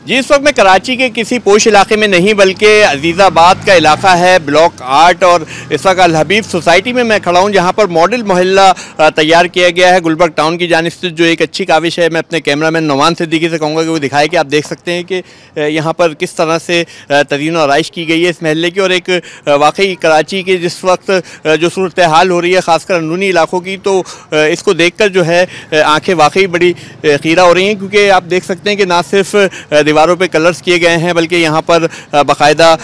जी, इस वक्त मैं कराची के किसी पोश इलाके में नहीं बल्कि अजीज़ाबाद का इलाका है, ब्लॉक 8 और इस वक्त अल हबीब सोसाइटी में मैं खड़ा हूँ, जहाँ पर मॉडल मोहल्ला तैयार किया गया है गुलबर्ग टाउन की जानिब से। जो एक अच्छी काविश है, मैं अपने कैमरामैन नौमान सिद्दीकी से कहूँगा कि वो दिखाए कि आप देख सकते हैं कि यहाँ पर किस तरह से तज़ीन आराइश की गई है इस महल्ले की। और एक वाकई कराची के जिस वक्त जो सूरत हाल हो रही है ख़ासकर अंदरूनी इलाकों की, तो इसको देख कर जो है आँखें वाकई बड़ी खीरा हो रही हैं, क्योंकि आप देख सकते हैं कि ना सिर्फ दीवारों पे कलर्स किए गए हैं बल्कि यहाँ पर बाकायदा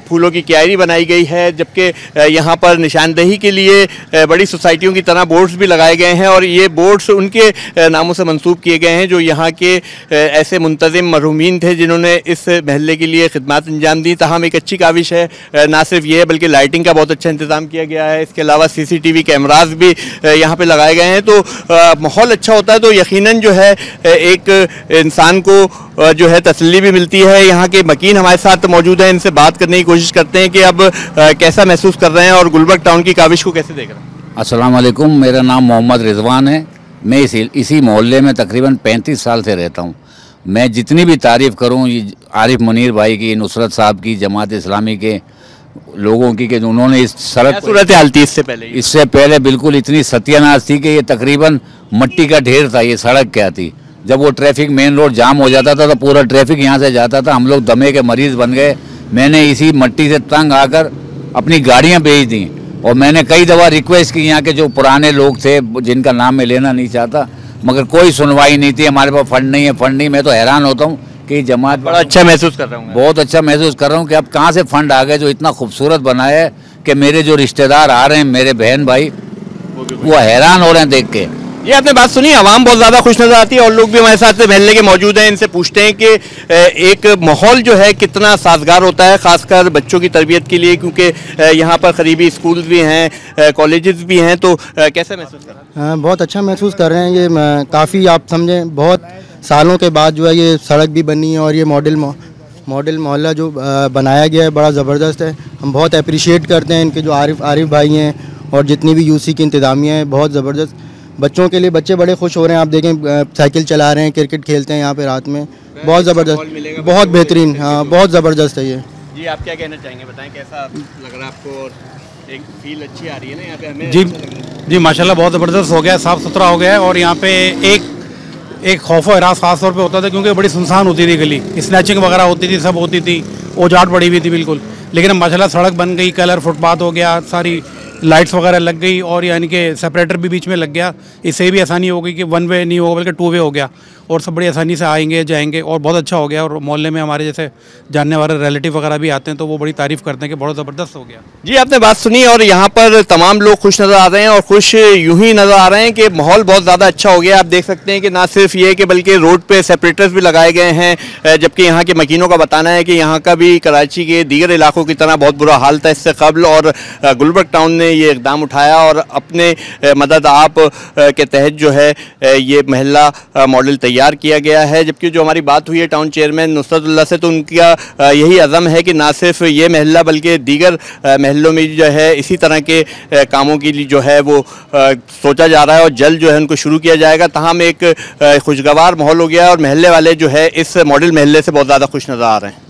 फूलों की क्यारी बनाई गई है, जबकि यहाँ पर निशानदेही के लिए बड़ी सोसाइटियों की तरह बोर्ड्स भी लगाए गए हैं। और ये बोर्ड्स उनके नामों से मंसूब किए गए हैं जो यहाँ के ऐसे मुंतज़िम मरहूमीन थे जिन्होंने इस महल्ले के लिए खिदमत अंजाम दी। तहम एक अच्छी काविश है, ना सिर्फ ये बल्कि लाइटिंग का बहुत अच्छा इंतज़ाम किया गया है। इसके अलावा CCTV कैमराज भी यहाँ पर लगाए गए हैं, तो माहौल अच्छा होता है। तो यकीनन जो है एक इंसान को जो है तसल्ली भी मिलती है। यहाँ के मकीन हमारे साथ मौजूद हैं, इनसे बात करने की कोशिश करते हैं कि अब कैसा महसूस कर रहे हैं और गुलबर्ग टाउन की काविश को कैसे देख रहे हैं। अस्सलाम वालेकुम, मेरा नाम मोहम्मद रिजवान है। मैं इसी मोहल्ले में तकरीबन 35 साल से रहता हूँ। मैं जितनी भी तारीफ़ करूँ आरिफ मुनीर भाई की, नुसरत साहब की, जमात इस्लामी के लोगों की, कि उन्होंने इस सड़क सूरत हाल थी इससे पहले बिल्कुल इतनी सत्यानाश थी कि ये तकरीबन मट्टी का ढेर था। ये सड़क क्या थी, जब वो ट्रैफिक मेन रोड जाम हो जाता था तो पूरा ट्रैफिक यहाँ से जाता था, हम लोग दमे के मरीज़ बन गए। मैंने इसी मट्टी से तंग आकर अपनी गाड़ियाँ बेच दी और मैंने कई दफ़ा रिक्वेस्ट की यहाँ के जो पुराने लोग थे जिनका नाम मैं लेना नहीं चाहता, मगर कोई सुनवाई नहीं थी। हमारे पास फंड नहीं है, फंड नहीं। मैं तो हैरान होता हूँ कि जमात बड़ा अच्छा महसूस कर रहा हूँ, बहुत अच्छा महसूस कर रहा हूँ कि अब कहाँ से फंड आ गए जो इतना खूबसूरत बनाया है कि मेरे जो रिश्तेदार आ रहे हैं, मेरे बहन भाई, वो हैरान हो रहे हैं देख के। ये आपने बात सुनी, आवाम बहुत ज़्यादा खुश नज़र आती है और लोग भी हमारे साथ महल्ले के मौजूद हैं। इनसे पूछते हैं कि एक माहौल जो है कितना साजगार होता है ख़ासकर बच्चों की तरबियत के लिए, क्योंकि यहाँ पर करीबी स्कूल भी हैं, कॉलेजेस भी हैं। तो कैसे महसूस कर रहे हैं? बहुत अच्छा महसूस कर रहे हैं। ये काफ़ी आप समझें बहुत सालों के बाद जो है ये सड़क भी बनी है और ये मॉडल मोहल्ला जो बनाया गया है बड़ा ज़बरदस्त है। हम बहुत अप्रिशिएट करते हैं इनके जो आरिफ भाई हैं और जितनी भी UC की इंतज़ामिया है, बहुत ज़बरदस्त। बच्चों के लिए बच्चे बड़े खुश हो रहे हैं। आप देखें साइकिल चला रहे हैं, क्रिकेट खेलते हैं यहाँ पे रात में, बहुत ज़बरदस्त, बहुत बेहतरीन। हाँ, बहुत ज़बरदस्त है ये। जी, आप क्या कहना चाहेंगे, बताएं कैसा लग रहा है आपको? और एक फील अच्छी आ रही है ना यहाँ पे हमें? जी माशाल्लाह बहुत ज़बरदस्त हो गया, साफ़ सुथरा हो गया है। और यहाँ पे एक खौफ और हरास खास तौर पे होता था क्योंकि बड़ी सुनसान होती थी गली, स्नैचिंग वगैरह होती थी, सब होती थी, ओजाट पड़ी हुई थी बिल्कुल। लेकिन अब माशाल्लाह सड़क बन गई, कलर फुटपाथ हो गया, सारी लाइट्स वगैरह लग गई और यानी कि सेपरेटर भी बीच में लग गया। इससे भी आसानी हो गई कि 1 वे नहीं होगा बल्कि 2 वे हो गया और सब बड़ी आसानी से आएंगे जाएंगे और बहुत अच्छा हो गया। और मोहल्ले में हमारे जैसे जानने वाले रिलेटिव वगैरह भी आते हैं तो वो बड़ी तारीफ़ करते हैं कि बहुत ज़बरदस्त हो गया। जी, आपने बात सुनी और यहाँ पर तमाम लोग खुश नज़र आ रहे हैं और खुश यूं ही नज़र आ रहे हैं कि माहौल बहुत ज़्यादा अच्छा हो गया। आप देख सकते हैं कि ना सिर्फ ये कि बल्कि रोड पे सेपरेटर्स भी लगाए गए हैं, जबकि यहाँ के मकीनों का बताना है कि यहाँ का भी कराची के दीगर इलाकों की तरह बहुत बुरा हाल था इससे कबल, और गुलबर्ग टाउन ने ये इक़दाम उठाया और अपने मदद आप के तहत जो है ये महल्ला मॉडल तैयार किया गया है। जबकि जो हमारी बात हुई है टाउन चेयरमैन नुसरतुल्लाह से, तो उनका यही अज़म है कि ना सिर्फ ये महल्ला बल्कि दीगर महल्लों में जो है इसी तरह के कामों के लिए जो है वो सोचा जा रहा है और जल्द जो है उनको शुरू किया जाएगा। तमाम एक खुशगवार माहौल हो गया और महल्ले वाले जो है इस मॉडल महल्ले से बहुत ज़्यादा खुश नज़र आ रहे हैं।